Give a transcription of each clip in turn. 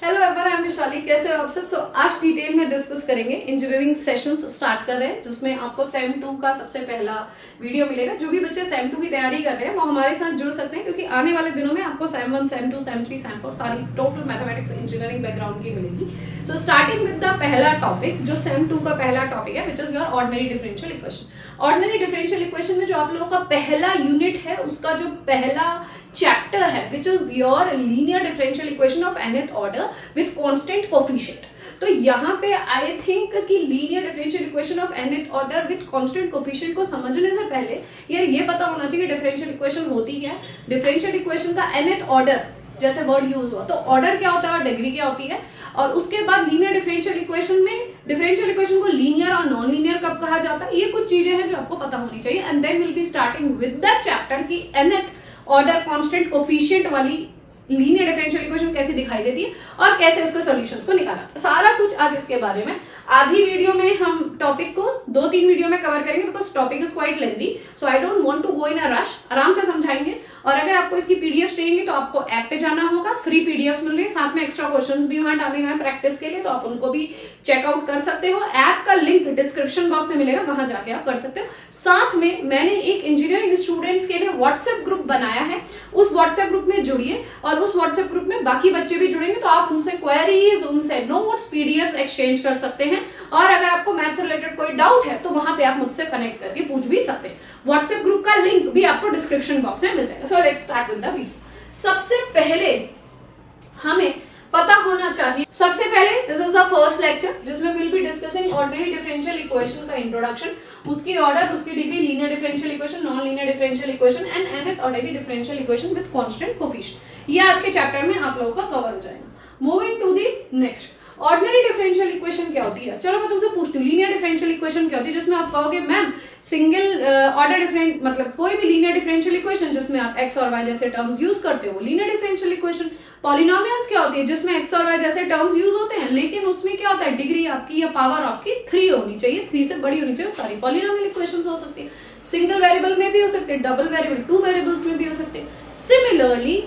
Hello everyone, I am Vishali. कैसे हो आप सब? आज डिटेल में डिस्कस करेंगे। इंजीनियरिंग सेशंस स्टार्ट कर रहे हैं जिसमें आपको सेम 2 का सबसे पहला वीडियो मिलेगा। जो भी बच्चे सेम 2 की तैयारी कर रहे हैं वो हमारे साथ जुड़ सकते हैं, क्योंकि आने वाले दिनों में आपको सेम 1, सेम 2, सेम 3, सेम 4 सारी टोटल मैथमेटिक्स इंजीनियरिंग बैकग्राउंड की मिलेगी। सो स्टार्टिंग विद द पहला टॉपिक, जो सेम 2 का पहला टॉपिक है, which is your ordinary differential equation. Ordinary differential equation में जो आप लोगों का पहला यूनिट है, उसका जो पहला चैप्टर है, which is your linear differential equation of nth order with constant coefficient. तो यहाँ पे आई थिंक कि linear differential equation of nth order with constant coefficient को समझने से पहले यार ये पता होना चाहिए डिफरेंशियल इक्वेशन होती क्या है। डिफरेंशियल इक्वेशन का nth ऑर्डर जैसे वर्ड यूज हुआ, तो ऑर्डर क्या होता है और डिग्री क्या होती है। और उसके बाद लीनियर डिफरेंशियल इक्वेशन में डिफरेंशियल इक्वेशन को लीनियर और नॉन लीनियर कब कहा जाता है, ये कुछ चीजें हैं जो आपको पता होनी चाहिए। And then will be starting with the chapter की nth ऑर्डर कांस्टेंट कोफिशिएंट वाली लीनियर डिफरेंशियल इक्वेशन कैसे दिखाई देती है और कैसे उसके सॉल्यूशंस को निकालना, सारा कुछ आज इसके बारे में। आधी वीडियो में हम टॉपिक को 2-3 वीडियो में कवर करेंगे, because topic is quite lengthy, so I don't want to go in a rush. आराम से समझाएंगे। और अगर आपको इसकी पीडीएफ चाहिए तो आपको ऐप पे जाना होगा, फ्री पीडीएफ मिल रही है, साथ में एक्स्ट्रा क्वेश्चंस भी वहां डाले गए हैं प्रैक्टिस के लिए, तो आप उनको भी चेकआउट कर सकते हो। ऐप का लिंक डिस्क्रिप्शन बॉक्स में मिलेगा, वहां जाके आप कर सकते हो। साथ में मैंने एक इंजीनियरिंग स्टूडेंट्स के लिए व्हाट्सएप ग्रुप बनाया है, उस व्हाट्सएप ग्रुप में जुड़िए और उस व्हाट्सएप ग्रुप में बाकी बच्चे भी जुड़ेंगे, तो आप उनसे क्वेरीज, उनसे नोट्स, पीडीएफ एक्सचेंज कर सकते हैं। और अगर आपको मैथ से रिलेटेड कोई डाउट है तो वहां पे आप मुझसे कनेक्ट करके पूछ भी सकते हैं। व्हाट्सएप ग्रुप का लिंक भी आपको डिस्क्रिप्शन बॉक्स में मिल जाएगा। So let's start with the video. सबसे पहले हमें पता होना चाहिए, सबसे पहले this is the first lecture जिसमें will be discussing ordinary differential equation का इंट्रोडक्शन, उसकी ऑर्डर, उसकी degree, linear differential equation, non linear differential equation and nth ordinary differential equation with constant coefficient. ये आज के चैप्टर में आप लोगों का कवर हो जाएगा। Moving to the next, ordinary differential equation क्या होती है। चलो मैं तुमसे पूछती हूँ, लीनियर डिफरेंशियल इक्वेशन क्या होती है, जिसमें आप कहोगे मैम सिंगल ऑर्डर डिफरेंट, मतलब कोई भी लीनियर डिफरेंशियल इक्वेशन जिसमें आप x और y जैसे टर्म्स यूज करते हो, लीनियर डिफरेंशियल इक्वेशन। पॉलिनोमियल्स क्या होती है, जिसमें x और y जैसे टर्म्स यूज होते हैं, लेकिन उसमें क्या होता है, डिग्री आपकी या पावर आपकी 3 होनी चाहिए, 3 से बड़ी होनी चाहिए, सारी पॉलिनोमियल इक्वेशंस हो सकती है। सिंगल वेरिएबल में भी हो सकते हैं, डबल वेरिएबल 2 वेरिएबल्स में भी हो सकते हैं। सिमिलरली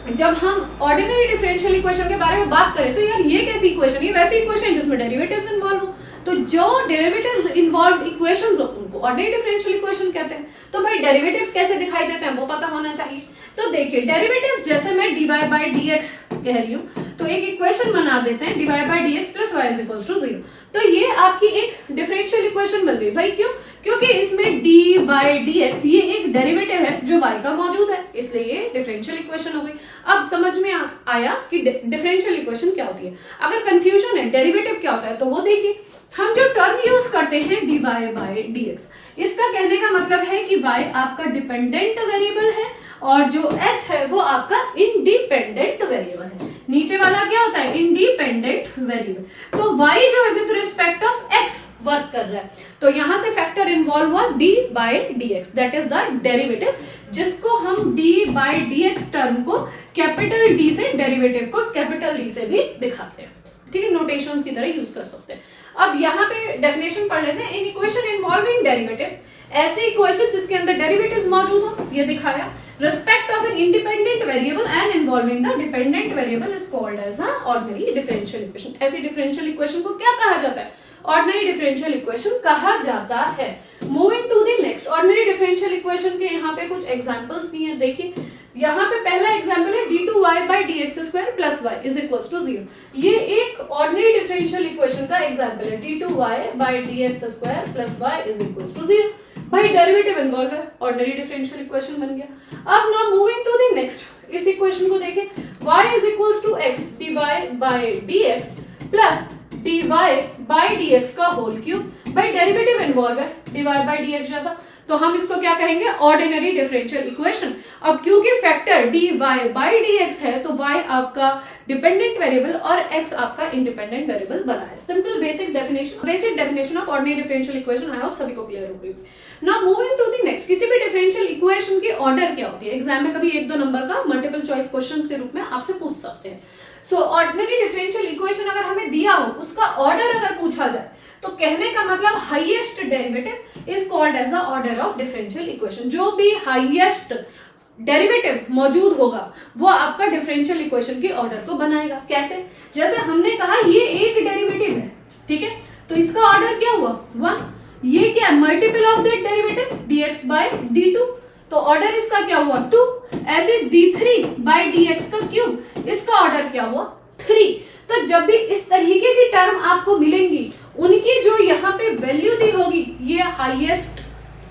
जब हम ऑर्डिनरी डिफरेंशियल इक्वेशन के बारे में बात करें तो यार ये कैसी इक्वेशन, ये वैसी इक्वेशन जिसमें डेरिवेटिव्स इन्वॉल्व हो, तो जो डेरिवेटिव्स इन्वॉल्व इक्वेशंस हो उनको ऑर्डिनरी डिफरेंशियल इक्वेशन कहते हैं। तो भाई डेरिवेटिव्स कैसे दिखाई देते हैं वो पता होना चाहिए। तो देखिए डेरिवेटिव्स, जैसे मैं dy/dx कह रही हूँ तो एक इक्वेशन बना देते हैं dy/dx + y = 0। तो ये आपकी एक डिफरेंशियल इक्वेशन बन गई। भाई क्यों? क्योंकि इसमें dy/dx ये एक डेरिवेटिव है जो y का मौजूद है, इसलिए ये डिफरेंशियल इक्वेशन हो गई। अब समझ में आया कि डिफरेंशियल इक्वेशन क्या होती है। अगर कंफ्यूजन है डेरिवेटिव क्या होता है तो वो देखिए, हम जो टर्म यूज करते हैं dy/dx, इसका कहने का मतलब है कि y आपका डिपेंडेंट वेरिएबल है और जो x है वो आपका इंडिपेंडेंट वेरिएबल है। नीचे वाला क्या होता है, इंडिपेंडेंट वेरिएबल। तो y जो है with respect of x work कर रहा है, तो यहां से फैक्टर इन्वॉल्व हुआ dy/dx, that is the derivative, जिसको हम dy/dx टर्म को कैपिटल D से, डेरिवेटिव को कैपिटल D से भी दिखाते हैं। ठीक है, नोटेशंस की तरह यूज कर सकते हैं। अब यहाँ पे डेफिनेशन पढ़ लेते हैं। इन इक्वेशन इन्वॉल्विंग डेरिवेटिव्स, ऐसे इक्वेशन जिसके अंदर डेरिवेटिव्स मौजूद हो, ये दिखाया। Respect of an independent variable and involving the dependent variable is called as the ordinary differential equation. ऐसी डिफरेंशियल इक्वेशन को क्या कहा जाता है, ऑर्डिनरी डिफरेंशियल इक्वेशन कहा जाता है। Moving to the next, ordinary differential equation के यहाँ पे कुछ एग्जांपल्स दिए हैं। देखिए यहाँ पे पहला एग्जांपल है d2y/dx² + y = 0। ये एक ऑर्डिनरी डिफरेंशियल इक्वेशन का एग्जांपल है, d2y/dx² + y = 0। भाई डेरिवेटिव इन्वॉल्व है, ऑर्डिनरी डिफरेंशियल इक्वेशन बन गया। अब now moving to the next, इस इक्वेशन को देखें, y = x dy/dx + dy/dx का होल क्यूब। भाई डेरिवेटिव इन्वॉल्व है dy/dx जैसा, तो हम इसको क्या कहेंगे, ऑर्डिनरी डिफरेंशियल इक्वेशन। अब क्योंकि फैक्टर dy/dx है तो y आपका डिपेंडेंट वेरिएबल और x आपका इंडिपेंडेंट वेरिएबल बना है। Simple basic definition of ordinary differential equation. I hope सभी को क्लियर हो गई। Now moving to the next, किसी भी डिफरेंशियल इक्वेशन की ऑर्डर क्या होती है, एग्जाम में कभी 1-2 नंबर का मल्टीपल चॉइस क्वेश्चंस के रूप में आपसे पूछ सकते हैं। सो ऑर्डिनरी डिफरेंशियल इक्वेशन अगर हमें दिया हो, उसका ऑर्डर अगर पूछा जाए तो कहने का मतलब highest derivative is called as the order of differential equation. जो भी हाईएस्ट डेरिवेटिव मौजूद होगा वो आपका डिफरेंशियल इक्वेशन की ऑर्डर को बनाएगा। कैसे? जैसे हमने कहा ये एक डेरिवेटिव है, ठीक है, तो इसका ऑर्डर क्या हुआ 1। ये क्या है? Multiple of that derivative dx by dt, तो ऑर्डर इसका क्या हुआ 2। ऐसे d3 बाय dx का क्यूब, इसका ऑर्डर क्या हुआ 3। तो जब भी इस तरीके की टर्म आपको मिलेंगी, उनकी जो यहाँ पे वैल्यू दी होगी, ये हाईएस्ट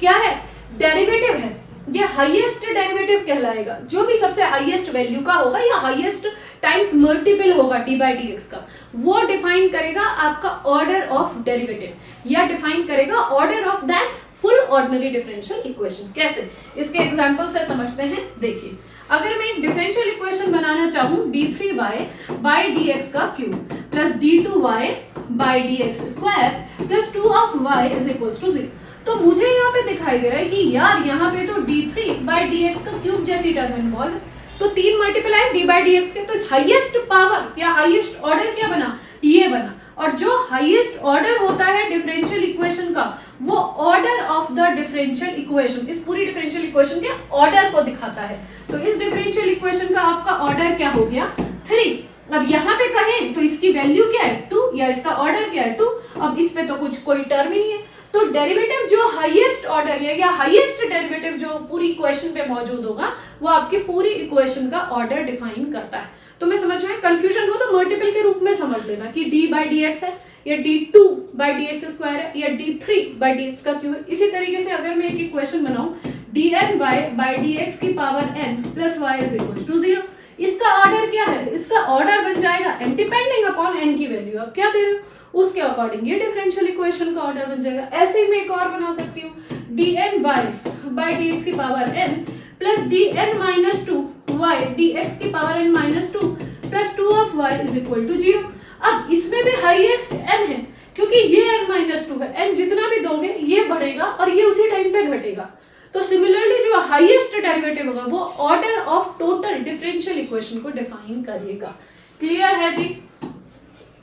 क्या है? डेरिवेटिव है। ये हाईएस्ट डेरिवेटिव कहलाएगा। जो भी सबसे हाईएस्ट वैल्यू का होगा या हाईएस्ट टाइम्स मल्टीपल होगा डी बाई डी एक्स का, वो डिफाइन करेगा आपका ऑर्डर ऑफ डेरिवेटिव या डिफाइन करेगा order of that full ordinary differential equation. कैसे? इसके एग्जांपल से समझते हैं। देखिए, अगर मैं एक डिफरेंशियल इक्वेशन बनाना चाहूं d3y बाई dx का cube plus d2y by dx square plus 2 of y is equals to 0, तो मुझे यहाँ पे दिखाई दे रहा है कि यार यहाँ पे तो d3 बाई dx का क्यूब जैसी टर्म इन्वॉल्व है, तो 3 मल्टीप्लाई d बाई dx के, तो हाईएस्ट पावर या हाईएस्ट ऑर्डर क्या बना? ये बना। और जो हाईएस्ट ऑर्डर होता है डिफरेंशियल इक्वेशन का, वो order of the differential equation, इस पूरी डिफरेंशियल इक्वेशन के ऑर्डर को दिखाता है। तो इस डिफरेंशियल इक्वेशन का आपका ऑर्डर क्या हो गया 3। अब यहाँ पे कहें तो इसकी वैल्यू क्या है 2 या इसका ऑर्डर क्या है 2। अब इस पे तो कुछ कोई टर्म ही नहीं है, तो डेरिवेटिव जो हाईएस्ट ऑर्डर है या हाईएस्ट डेरिवेटिव जो पूरी इक्वेशन पे मौजूद होगा, वो आपकी पूरी इक्वेशन का ऑर्डर डिफाइन करता है। तो मैं समझ में कंफ्यूजन हो तो मल्टीपल के रूप में समझ लेना कि d बाई डी एक्स है या d2 by D x square है या d3 बाई डी एक्स का क्यूब है। इसी तरीके से अगर मैं एक इक्वेशन बनाऊं dn बाई डी एक्स की power n plus y is equal to 0, इसका ऑर्डर क्या है? इसका ऑर्डर बन जाएगा n डिपेंडिंग अपॉन n की वैल्यू आप क्या दे रहे हो उसके अकॉर्डिंग ये डिफरेंशियल इक्वेशन का ऑर्डर बन जाएगा। ऐसे ही मैं एक और बना सकती हूँ dn बाई डी एक्स की power n plus dn minus 2 y dx की power n minus 2 plus 2 of y is equal to 0। अब इसमें भी हाईएस्ट n है क्योंकि ये n माइनस 2 है, n जितना भी दोगे ये बढ़ेगा और ये उसी टाइम पे घटेगा। तो सिमिलरली जो हाईएस्ट डेरिवेटिव होगा वो order of total differential equation को डिफाइन करेगा। क्लियर है जी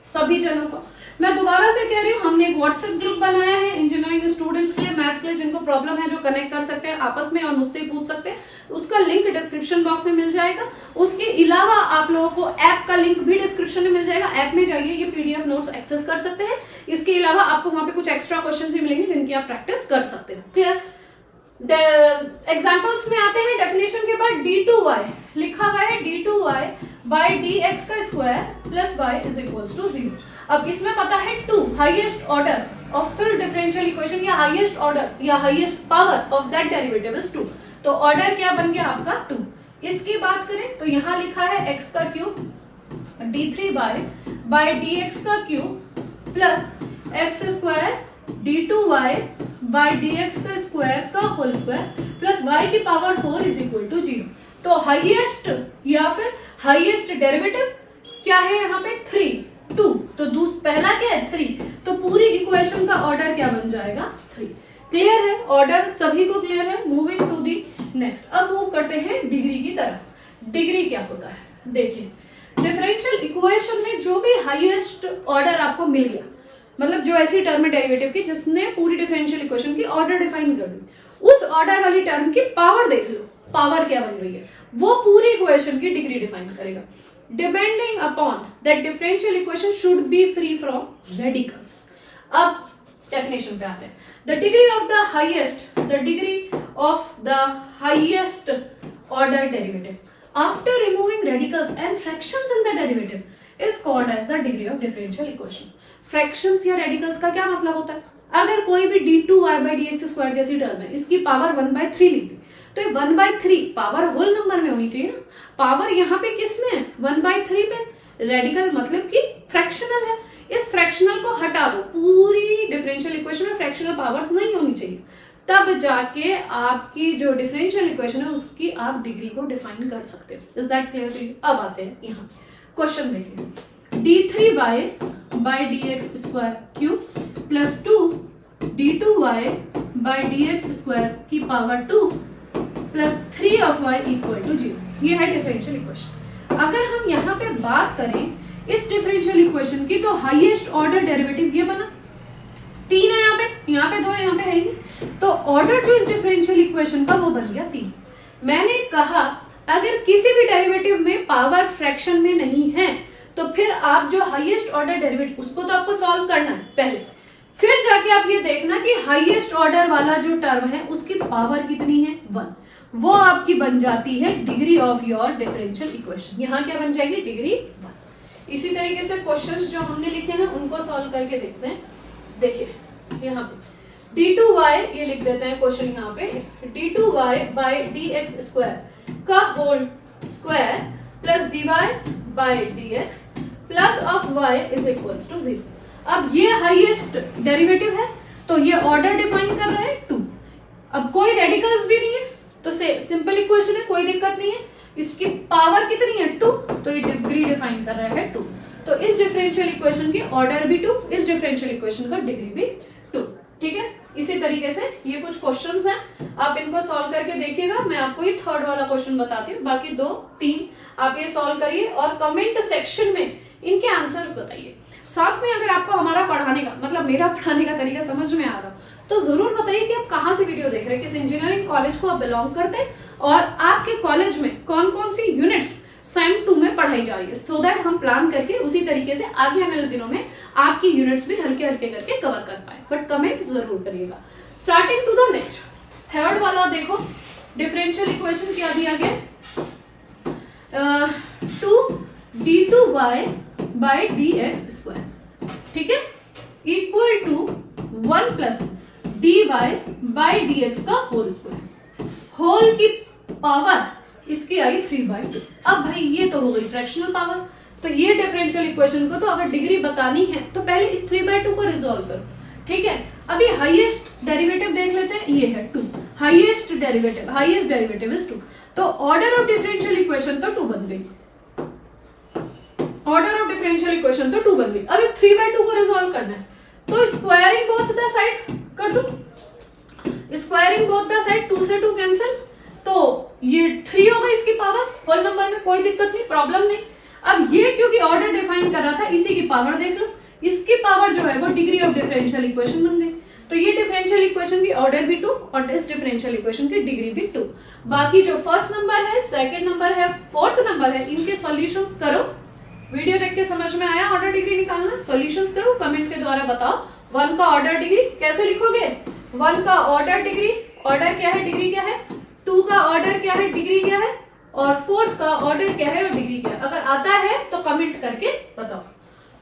सभी जनों को? मैं दोबारा से कह रही हूँ, हमने एक व्हाट्सएप ग्रुप बनाया है इंजीनियरिंग स्टूडेंट्स के लिए, मैथ्स के लिए, जिनको प्रॉब्लम है जो कनेक्ट कर सकते हैं आपस में और मुझसे ही पूछ सकते हैं। उसका लिंक डिस्क्रिप्शन बॉक्स में मिल जाएगा। उसके अलावा आप लोगों को ऐप का लिंक भी डिस्क्रिप्शन में मिल जाएगा। ऐप में जाइए, ये पीडीएफ नोट्स एक्सेस कर सकते हैं। इसके अलावा आपको वहां पे कुछ एक्स्ट्रा क्वेश्चन भी मिलेंगे जिनकी आप प्रैक्टिस कर सकते हैं। क्लियर? एग्जाम्पल्स में आते हैं। डेफिनेशन के बाद d2y लिखा हुआ है, d2y बाई dx का square plus y is equals to 0। अब इसमें पता है 2 highest order of full differential equation या हाईएस्ट ऑर्डर या highest power of that derivative is 2, तो ऑर्डर क्या बन गया आपका 2। इसकी बात करें तो यहाँ लिखा है x का क्यूब d3y बाई dx का cube plus x square d2y by dx का स्क्वायर का होल स्क्वायर प्लस y की पावर 4 इज इक्वल टू 0। तो हाईएस्ट या फिर हाईएस्ट डेरिवेटिव क्या है यहाँ पे 3 2, तो पहला क्या है 3, तो पूरी इक्वेशन का ऑर्डर क्या बन जाएगा 3। क्लियर है? ऑर्डर सभी को क्लियर है? Moving to the next. अब मूव करते हैं डिग्री की तरफ। डिग्री क्या होता है? देखिए, डिफरेंशियल इक्वेशन में जो भी हाईएस्ट ऑर्डर आपको मिल गया, मतलब जो ऐसी टर्म है डेरिवेटिव की जिसने पूरी डिफरेंशियल इक्वेशन की ऑर्डर डिफाइन कर दी, उस ऑर्डर वाली टर्म की पावर देख लो, पावर क्या बन रही है, वो पूरी इक्वेशन की डिग्री डिफाइन करेगा। Depending upon that differential equation should be free from radicals. अब डेफिनेशन पे आते हैं। The degree of the highest, the degree of the highest order derivative after removing radicals and fractions in the derivative is called as the degree of differential equation. Fractions या radicals का क्या मतलब होता है? अगर कोई भी d2y बाई dx स्क्वायर जैसी टर्म है, इसकी पावर 1/3 लिख दी, तो ये 1/3 पावर होल नंबर में होनी चाहिए ना। पावर यहाँ पे किस में है? 1/3 पे। रेडिकल मतलब कि फ्रैक्शनल है। इस फ्रैक्शनल को हटा दो, पूरी डिफरेंशियल इक्वेशन में फ्रैक्शनल पावर्स नहीं होनी चाहिए, तब जाके आपकी जो डिफरेंशियल इक्वेशन है उसकी आप डिग्री को डिफाइन कर सकते हो। Is that clear? अब आते हैं यहाँ क्वेश्चन देखिए, d3y by dx square cube plus 2 d2y by dx square की power 2 plus 3 of y equal to 0। ये है डिफरेंशियल इक्वेशन। अगर हम यहाँ पे बात करें इस डिफरेंशियल इक्वेशन की, तो हाईएस्ट ऑर्डर डेरिवेटिव ये बना, 3 है यहाँ पे 2 है, यहाँ पे है ही नहीं, तो ऑर्डर जो इस डिफरेंशियल इक्वेशन का वो बन गया 3। मैंने कहा अगर किसी भी डेरिवेटिव में पावर फ्रैक्शन में नहीं है तो फिर आप जो हाईएस्ट ऑर्डर डेरिवेटिव उसको तो आपको सॉल्व करना है पहले, फिर जाके आप ये देखना कि हाईएस्ट ऑर्डर वाला जो टर्म है उसकी पावर कितनी है 1, वो आपकी बन जाती है degree of your differential equation. यहाँ क्या बन जाएगी डिग्री 1। इसी तरीके से क्वेश्चंस जो हमने लिखे हैं उनको सॉल्व करके देखते हैं। देखिए यहाँ पे d2y ये लिख देते हैं क्वेश्चन यहाँ पे d2y बाई dx स्क्वायर का whole square plus dy by dx plus of y is equals to 0। अब ये हाईएस्ट डेरिवेटिव है तो ये ऑर्डर डिफाइन कर रहा है 2। अब कोई रेडिकल्स भी नहीं है तो सिंपल इक्वेशन है, कोई दिक्कत नहीं है। इसकी पावर कितनी है 2, तो ये डिग्री डिफाइन कर रहा है 2। तो इस डिफरेंशियल इक्वेशन की ऑर्डर भी 2, इस डिफरेंशियल इक्वेशन का डिग्री भी 2। ठीक है, इसी तरीके से ये कुछ क्वेश्चंस हैं, आप इनको सॉल्व करके देखिएगा। मैं आपको ये थर्ड वाला क्वेश्चन बताती हूँ, बाकी 2 3 आप ये सॉल्व करिए और कमेंट सेक्शन में इनके आंसर्स बताइए। साथ में अगर आपको हमारा पढ़ाने का मतलब मेरा पढ़ाने का तरीका समझ में आ रहा तो जरूर बताइए कि आप कहाँ से वीडियो देख रहे हैं, किस इंजीनियरिंग कॉलेज को आप बिलोंग करते हैं और आपके कॉलेज में कौन कौन सी यूनिट्स सेम 2 में पढ़ाई जा रही है, सो दैट हम प्लान करके उसी तरीके से आगे आने वाले दिनों में आपकी यूनिट्स भी हल्के हल्के करके कवर कर पाए। बट कमेंट जरूर करिएगा। Starting to the next third वाला देखो, डिफरेंशियल इक्वेशन क्या दिया गया 2d2y बाई dx स्क्वायर, ठीक है, equal to 1 plus dy by dx का होल स्क्वायर। होल की पावर इसकी आई 3/2। अब भाई ये तो हो गई फ्रैक्शनल पावर, तो ये डिफरेंशियल इक्वेशन को तो अगर डिग्री बतानी है तो पहले इस 3/2 को रिजॉल्व करो। ठीक है, अभी हाईएस्ट डेरिवेटिव देख लेते हैं, ये है 2। हाईएस्ट डेरिवेटिव इज 2, तो ऑर्डर ऑफ डिफरेंशियल इक्वेशन तो 2 बन गई। ऑर्डर ऑफ डिफरेंशियल इक्वेशन तो 2 बन गई। अब इस 3/2 को रिजॉल्व करना है तो स्क्वायरिंग बोथ द साइड कर दो। स्क्वायरिंग बोथ द साइड 2 से 2 कैंसिल, तो ये 3 होगा इसकी पावर होल नंबर में, कोई दिक्कत नहीं, प्रॉब्लम नहीं। अब ये क्योंकि ऑर्डर डिफाइन कर रहा था, इसी की पावर देख लो, इसकी पावर जो है वो डिग्री ऑफ डिफरेंशियल इक्वेशन बन गई। तो ये डिफरेंशियल इक्वेशन की ऑर्डर भी 2 और इस डिफरेंशियल इक्वेशन की डिग्री भी 2। बाकी जो फर्स्ट नंबर है, सेकंड नंबर है, फोर्थ नंबर है, इनके सॉल्यूशंस करो। वीडियो देख के समझ में आया ऑर्डर डिग्री निकालना, सॉल्यूशंस करो, कमेंट के द्वारा बताओ। 1 का ऑर्डर डिग्री कैसे लिखोगे? 1 का ऑर्डर डिग्री, ऑर्डर क्या है, डिग्री क्या है, 2 का ऑर्डर क्या है, डिग्री क्या है, और 4th का ऑर्डर क्या है और डिग्री क्या है। अगर आता है तो कमेंट करके बताओ।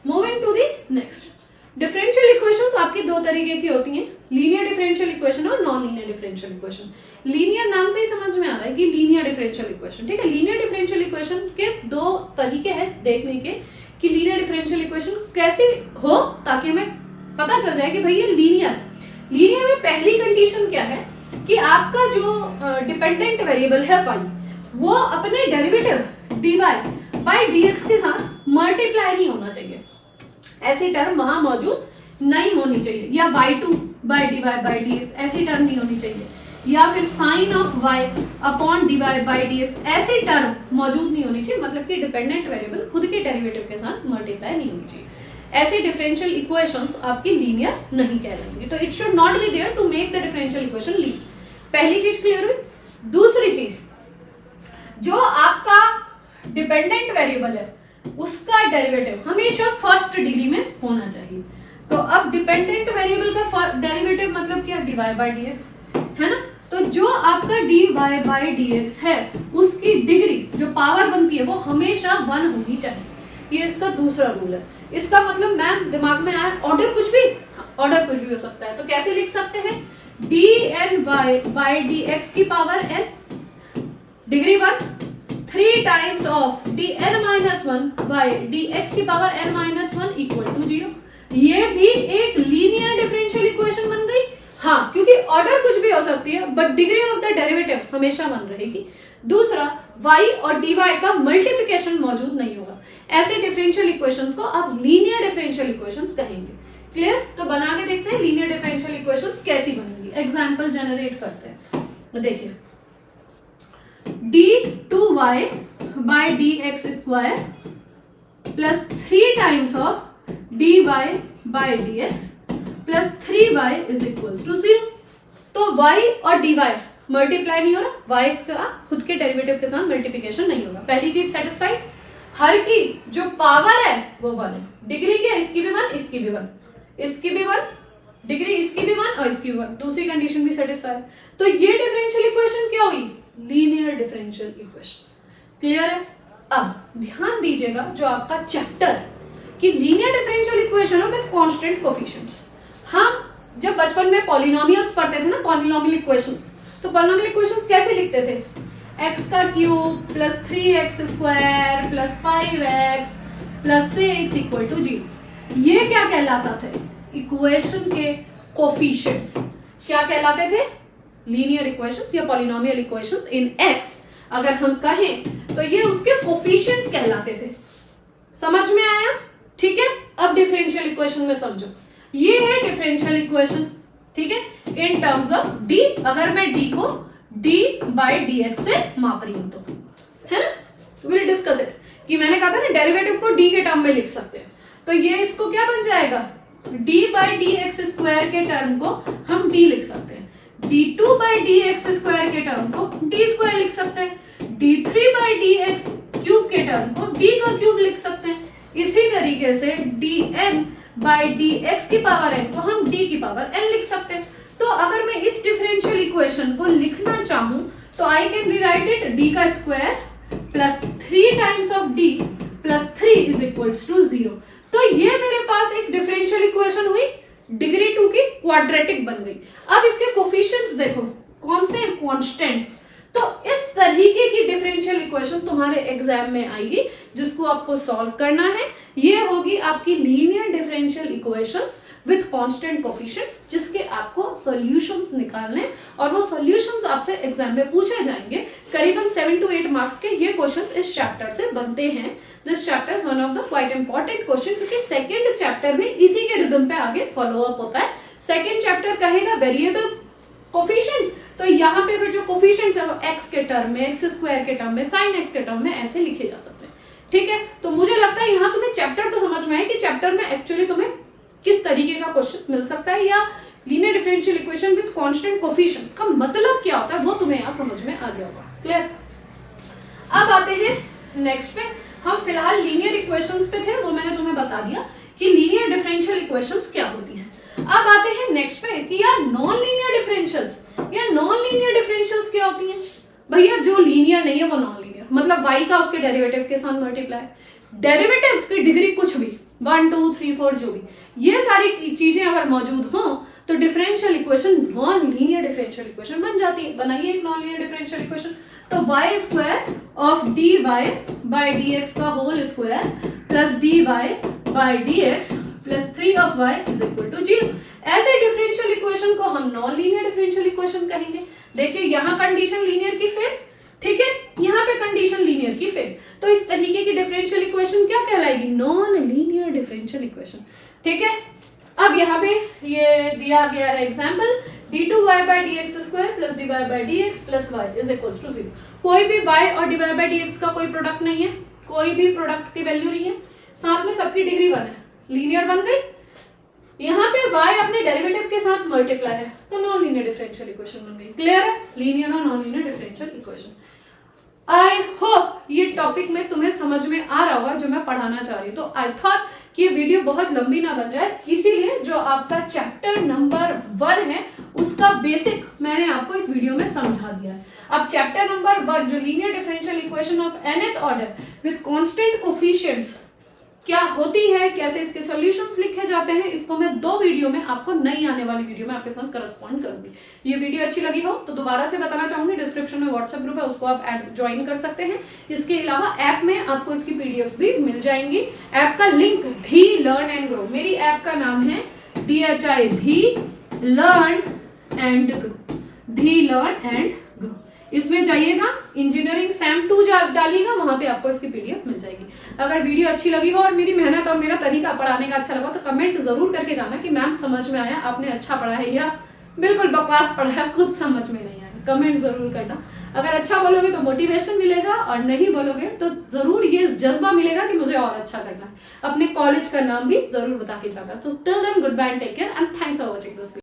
Moving to the next, differential equations आपकी 2 तरीके की होती हैं, लीनियर डिफरेंशियल इक्वेशन और non linear differential equation. Linear नाम से ही समझ में आ रहा है कि लीनियर डिफरेंशियल इक्वेशन, ठीक है। लीनियर डिफरेंशियल इक्वेशन के 2 तरीके हैं देखने के कि लीनियर डिफरेंशियल इक्वेशन कैसे हो, ताकि हमें पता चल जाए कि भाई ये लीनियर में पहली कंडीशन क्या है कि आपका जो डिपेंडेंट वेरिएबल है y, वो अपने डेरिवेटिव dy बाई dx के साथ मल्टीप्लाई नहीं होना चाहिए, ऐसी टर्म वहां मौजूद नहीं होनी चाहिए, या y2 by dy by dx ऐसी टर्म नहीं होनी चाहिए, या फिर sine of y upon dy by dx ऐसी टर्म मौजूद नहीं होनी चाहिए। मतलब कि डिपेंडेंट वेरिएबल खुद के डेरिवेटिव के साथ मल्टीप्लाई नहीं होनी चाहिए। ऐसी डिफरेंशियल इक्वेशंस आपकी लीनियर नहीं कहलाएंगी, तो it should not be there to make the differential equation linear. पहली चीज क्लियर हुई। दूसरी चीज, जो आपका डिपेंडेंट वेरिएबल है उसका डेरिवेटिव हमेशा फर्स्ट डिग्री में होना चाहिए। तो अब डिपेंडेंट वेरिएबल का डेरिवेटिव मतलब क्या, dy बाई dx है ना। तो जो आपका dy बाई dx है उसकी डिग्री जो पावर बनती है वो हमेशा 1 होनी चाहिए। ये इसका दूसरा रूल है। इसका मतलब मैम दिमाग में आया ऑर्डर कुछ भी, ऑर्डर कुछ भी हो सकता है, तो कैसे लिख सकते हैं, dny बाई dx की power n, degree 1, 3 times of dn minus 1 by dx की power n minus 1 equal to 0। ये भी एक लीनियर डिफरेंशियल इक्वेशन बन गई। हाँ, क्योंकि ऑर्डर कुछ भी हो सकती है but degree of the derivative हमेशा 1 रहेगी। दूसरा, y और dy का मल्टीप्लिकेशन मौजूद नहीं होगा। ऐसे डिफरेंशियल इक्वेशंस को आप लीनियर डिफरेंशियल इक्वेशंस कहेंगे। क्लियर? तो बना के देखते हैं लीनियर डिफरेंशियल इक्वेशंस कैसी बनेंगी। एग्जांपल जनरेट करते हैं। देखिए, d2y by dx square plus 3 times of dy by dx plus 3y is equal to 0। तो y और dy मल्टीप्लाई नहीं हो रहा, y का खुद के डेरिवेटिव के साथ मल्टीप्लिकेशन नहीं होगा। पहली चीज सेटिस्फाइड, हर की जो पावर है वो 1 है, डिग्री के इसकी भी 1, इसकी भी 1, इसकी भी 1, डिग्री इसकी भी 1 और इसकी भी 1, दूसरी कंडीशन भी सेटिस्फाई है। तो ये डिफरेंशियल इक्वेशन क्या हुई? Linear differential equation. क्लियर है? अब ध्यान दीजिएगा जो आपका चैप्टर कि linear differential equation with constant coefficients. हम जब बचपन में पॉलिनोमियल्स पढ़ते थे ना, पॉलिनोमियल इक्वेशंस, तो पॉलिनोमियल इक्वेशंस कैसे लिखते थे? x का cube plus 3x square plus 5x plus 6 equal to 0। ये क्या कहलाता थे? इक्वेशन के कोफिशिएंट्स। क्या कहलाते थे? लीनियर इक्वेशंस या पॉलिनोमियल इक्वेशंस इन x अगर हम कहें तो ये उसके कोफिशिएंट्स कहलाते थे। समझ में आया? ठीक है। अब डिफरेंशियल इक्वेशन में समझो, ये है डिफरेंशियल इक्वेशन, ठीक है, इन टर्म्स ऑफ d। अगर मैं d को d बाय dx से माप रही हूं तो, है ना, विल डिस्कस इट कि मैंने कहा था ना डेरिवेटिव को d के टर्म में लिख सकते हैं, तो ये इसको क्या बन जाएगा? d बाय dx स्क्वायर के टर्म को हम d लिख सकते हैं, d2 बाय dx स्क्वायर के टर्म को d स्क्वायर लिख सकते हैं, d3 बाय dx क्यूब के टर्म को d का क्यूब लिख सकते हैं। इसी तरीके से dn बाय dx की पावर n को हम d की पावर n लिख सकते हैं। तो अगर मैं इस डिफरेंशियल इक्वेशन को लिखना चाहूं तो I can rewrite it d का square plus 3 times of d plus 3 is equals to 0। तो ये मेरे पास एक डिफरेंशियल इक्वेशन हुई, डिग्री 2 की क्वाड्रेटिक बन गई। अब इसके कोफिशिएंट्स देखो कौन से? कांस्टेंट्स। तो इस तरीके की डिफरेंशियल इक्वेशन तुम्हारे एग्जाम में आएगी जिसको आपको सॉल्व करना है। ये होगी आपकी linear differential equations with constant coefficients, जिसके आपको सॉल्यूशंस निकालने और वो सॉल्यूशंस आपसे एग्जाम में पूछे जाएंगे। करीबन 7 to 8 मार्क्स के ये क्वेश्चंस इस चैप्टर से बनते हैं। This chapter is one of the quite important question, क्योंकि सेकंड चैप्टर में इसी के रिदम पे आगे फॉलो अप होता है। सेकंड चैप्टर कहेगा वेरिएबल कोफिशिएंट्स, तो यहाँ पे फिर जो कोफिशिएंट्स है वो x के टर्म में, x स्क्वायर के टर्म में, sin x के टर्म में ऐसे लिखे जा सकते हैं। ठीक है, तो मुझे लगता है यहाँ तुम्हें चैप्टर तो समझ में आए कि चैप्टर में एक्चुअली तुम्हें किस तरीके का क्वेश्चन मिल सकता है, या linear differential equation with constant coefficients का मतलब क्या होता है वो तुम्हें यहाँ समझ में आ गया होगा। क्लियर? अब आते हैं नेक्स्ट पे। हम फिलहाल लीनियर इक्वेशंस पे थे, वो मैंने तुम्हें बता दिया कि लीनियर डिफरेंशियल इक्वेशंस क्या होती हैं। अब आते हैं नेक्स्ट पे कि यार नॉन लीनियर डिफरेंशियल्स, या नॉन लीनियर डिफरेंशियल्स क्या होती हैं? भैया जो लीनियर नहीं है वो नॉन लीनियर, मतलब y का उसके डेरिवेटिव के साथ मल्टीप्लाई, डेरिवेटिव्स की डिग्री कुछ भी 1 2 3 4 जो भी, ये सारी चीजें अगर मौजूद हो तो differential equation non linear differential equation बन जाती है। बनाइए एक नॉन लीनियर डिफरेंशियल इक्वेशन। तो y square of dy by dx का whole square plus dy by dx plus 3 of y is equal to 0। ऐसे डिफरेंशियल इक्वेशन को हम नॉन लीनियर डिफरेंशियल इक्वेशन कहेंगे। देखिए यहाँ कंडीशन लीनियर की फिर, ठीक है, यहाँ पे कंडीशन लीनियर की फिर, तो इस तरीके की डिफरेंशियल इक्वेशन क्या कहलाएगी? Non linear differential equation. ठीक है, अब यहाँ पे ये दिया गया है example, d2y by dx square plus dy by dx plus y is equals to 0। कोई भी y और dy बाय dx का कोई प्रोडक्ट नहीं है, कोई भी प्रोडक्ट की वैल्यू नहीं है, साथ में सबकी डिग्री 1 है, लीनियर बन गई। यहाँ पे y अपने डेरिवेटिव के साथ मल्टीप्लाई है, तो नॉन लीनियर डिफरेंशियल इक्वेशन बन गई। क्लियर है? लीनियर और non linear differential equation. I hope ये टॉपिक में तुम्हें समझ में आ रहा होगा जो मैं पढ़ाना चाह रही हूँ। तो आई थॉट कि ये वीडियो बहुत लंबी ना बन जाए, इसीलिए जो आपका चैप्टर नंबर 1 है उसका बेसिक मैंने आपको इस वीडियो में समझा दिया है। अब चैप्टर नंबर 1 जो linear differential equation of nth order with constant coefficients क्या होती है, कैसे इसके सॉल्यूशंस लिखे जाते हैं, इसको मैं 2 वीडियो में आपको नई आने वाली वीडियो में आपके साथ करस्पॉन्ड करूंगी। ये वीडियो अच्छी लगी हो तो दोबारा से बताना चाहूंगी, डिस्क्रिप्शन में व्हाट्सएप ग्रुप है, उसको आप ज्वाइन कर सकते हैं। इसके अलावा ऐप में आपको इसकी पीडीएफ भी मिल जाएंगी। ऐप का लिंक भी लर्न एंड ग्रो, मेरी ऐप का नाम है DHI भी लर्न एंड ग्रो, भी लर्न एंड ग्रो। इसमें जाइएगा, इंजीनियरिंग सैम 2 डालिएगा, वहां पे आपको इसकी पीडीएफ मिल जाएगी। अगर वीडियो अच्छी लगी हो और मेरी मेहनत और मेरा तरीका पढ़ाने का अच्छा लगा तो कमेंट जरूर करके जाना कि मैम समझ में आया, आपने अच्छा पढ़ा है या बिल्कुल बकवास पढ़ा है, कुछ समझ में नहीं आया। कमेंट जरूर करना। अगर अच्छा बोलोगे तो मोटिवेशन मिलेगा, और नहीं बोलोगे तो जरूर ये जज्बा मिलेगा कि मुझे और अच्छा करना है। अपने कॉलेज का नाम भी जरूर बता के जाना। तो till then goodbye, take care and thanks for watching this.